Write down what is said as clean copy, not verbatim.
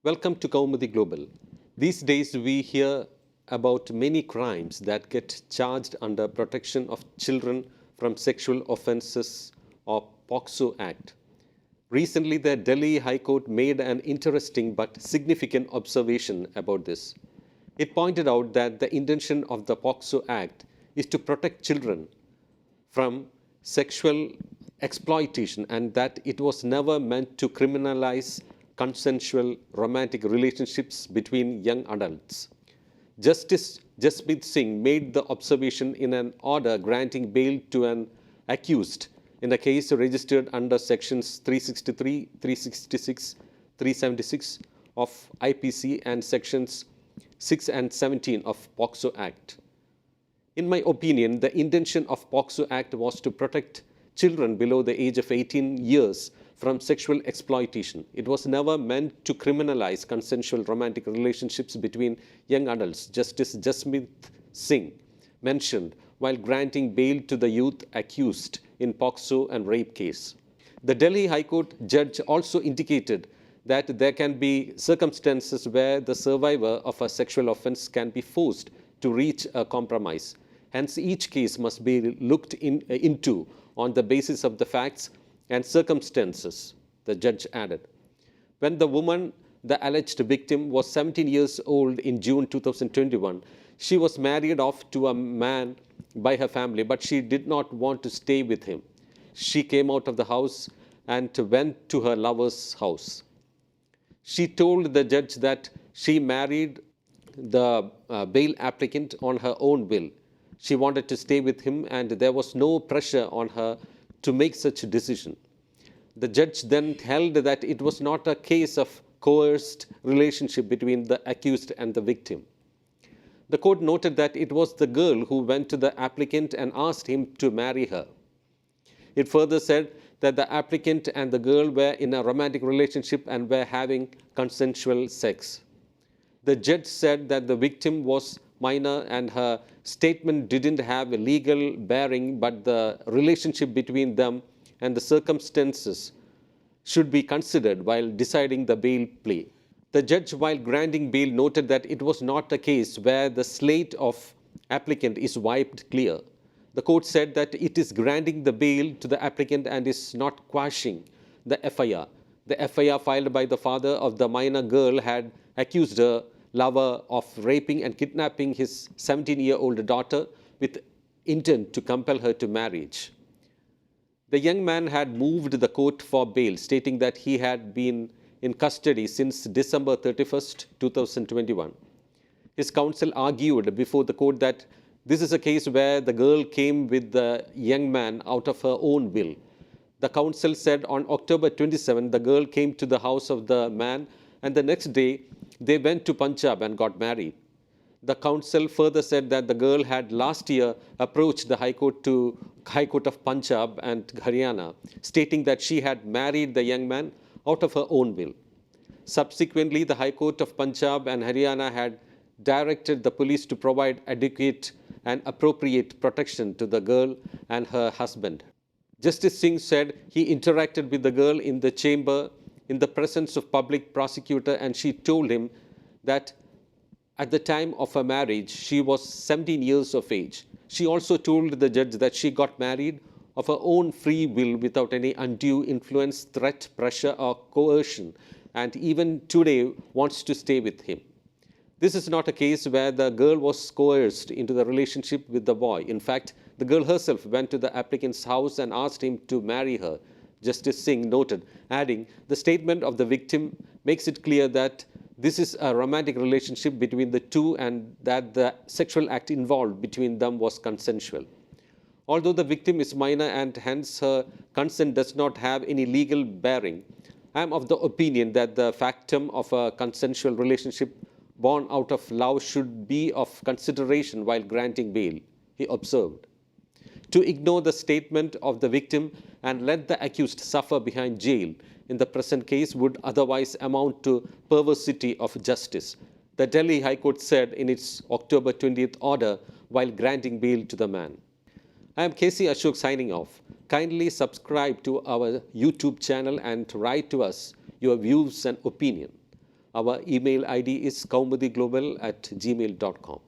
Welcome to Kaumudy Global. These days we hear about many crimes that get charged under Protection of Children from Sexual Offences or POCSO Act. Recently, the Delhi High Court made an interesting but significant observation about this. It pointed out that the intention of the POCSO Act is to protect children from sexual exploitation and that it was never meant to criminalize consensual romantic relationships between young adults. Justice Jasmeet Singh made the observation in an order granting bail to an accused in a case registered under Sections 363, 366, 376 of IPC and Sections 6 and 17 of POCSO Act. In my opinion, the intention of POCSO Act was to protect children below the age of 18 years from sexual exploitation. It was never meant to criminalize consensual romantic relationships between young adults, Justice Jasmeet Singh mentioned while granting bail to the youth accused in POCSO and rape case. The Delhi High Court judge also indicated that there can be circumstances where the survivor of a sexual offense can be forced to reach a compromise. Hence, each case must be looked into on the basis of the facts and circumstances, the judge added. When the woman, the alleged victim, was 17 years old in June 2021, she was married off to a man by her family, but she did not want to stay with him. She came out of the house and went to her lover's house. She told the judge that she married the bail applicant on her own will. She wanted to stay with him and there was no pressure on her to make such a decision. The judge then held that it was not a case of coerced relationship between the accused and the victim. The court noted that it was the girl who went to the applicant and asked him to marry her. It further said that the applicant and the girl were in a romantic relationship and were having consensual sex. The judge said that the victim was minor and her statement didn't have a legal bearing, but the relationship between them and the circumstances should be considered while deciding the bail plea. The judge, while granting bail, noted that it was not a case where the slate of applicant is wiped clear. The court said that it is granting the bail to the applicant and is not quashing the FIR. The FIR filed by the father of the minor girl had accused her lover of raping and kidnapping his 17-year-old daughter with intent to compel her to marriage. The young man had moved the court for bail, stating that he had been in custody since December 31st, 2021. His counsel argued before the court that this is a case where the girl came with the young man out of her own will. The counsel said on October 27, the girl came to the house of the man and the next day they went to Punjab and got married. The counsel further said that the girl had last year approached the High Court of Punjab and Haryana, stating that she had married the young man out of her own will. Subsequently, the High Court of Punjab and Haryana had directed the police to provide adequate and appropriate protection to the girl and her husband. Justice Singh said he interacted with the girl in the chamber in the presence of public prosecutor and she told him that at the time of her marriage, she was 17 years of age. She also told the judge that she got married of her own free will without any undue influence, threat, pressure or coercion and even today wants to stay with him. This is not a case where the girl was coerced into the relationship with the boy. In fact, the girl herself went to the applicant's house and asked him to marry her, Justice Singh noted, adding, the statement of the victim makes it clear that this is a romantic relationship between the two and that the sexual act involved between them was consensual. Although the victim is minor and hence her consent does not have any legal bearing, I am of the opinion that the factum of a consensual relationship born out of love should be of consideration while granting bail, he observed. To ignore the statement of the victim and let the accused suffer behind jail in the present case would otherwise amount to perversity of justice, the Delhi High Court said in its October 20th order while granting bail to the man. I am KC Ashok signing off. Kindly subscribe to our YouTube channel and write to us your views and opinion. Our email ID is kaumudyglobal@gmail.com.